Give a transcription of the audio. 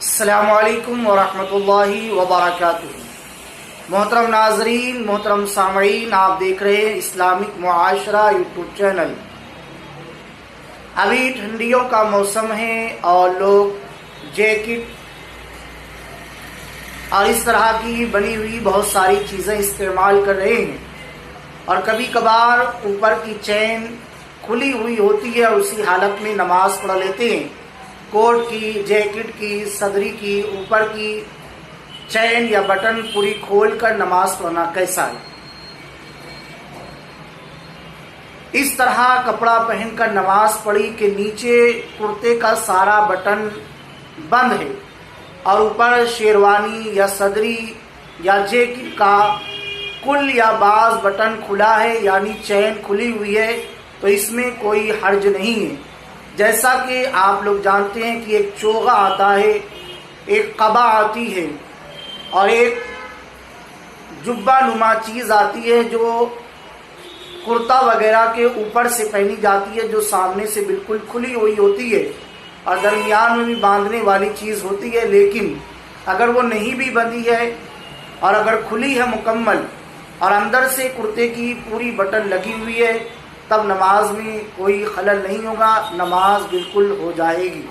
السلام علیکم ورحمۃ اللہ وبرکاتہ۔ محترم ناظرین، محترم سامعین، آپ دیکھ رہے ہیں اسلامک معاشرہ یوٹیوب چینل۔ ابھی ٹھنڈیوں کا موسم ہے اور لوگ جیکٹ اور اس طرح کی بنی ہوئی بہت ساری چیزیں استعمال کر رہے ہیں، اور کبھی کبھار اوپر کی چین کھلی ہوئی ہوتی ہے، اسی حالت میں نماز پڑھ لیتے ہیں۔ کوٹ کی، جیکٹ کی، صدری کی اوپر کی چین یا بٹن پوری کھول کر نماز پڑھنا کیسا ہے؟ اس طرح کپڑا پہن کر نماز پڑھی کہ نیچے کرتے کا سارا بٹن بند ہے اور اوپر شیروانی یا صدری یا جیکٹ کا کل یا بعض بٹن کھلا ہے، یعنی چین کھلی ہوئی ہے، تو اس میں کوئی حرج نہیں ہے۔ جیسا کہ آپ لوگ جانتے ہیں کہ ایک چوغا آتا ہے، ایک قبا آتی ہے، اور ایک جبہ نما چیز آتی ہے جو کرتا وغیرہ کے اوپر سے پہنی جاتی ہے، جو سامنے سے بالکل کھلی ہوئی ہوتی ہے اور درمیان میں بھی باندھنے والی چیز ہوتی ہے۔ لیکن اگر وہ نہیں بھی بندھی ہے اور اگر کھلی ہے مکمل اور اندر سے کرتے کی پوری بٹن لگی ہوئی ہے، تب نماز میں کوئی خلل نہیں ہوگا، نماز بالکل ہو جائے گی۔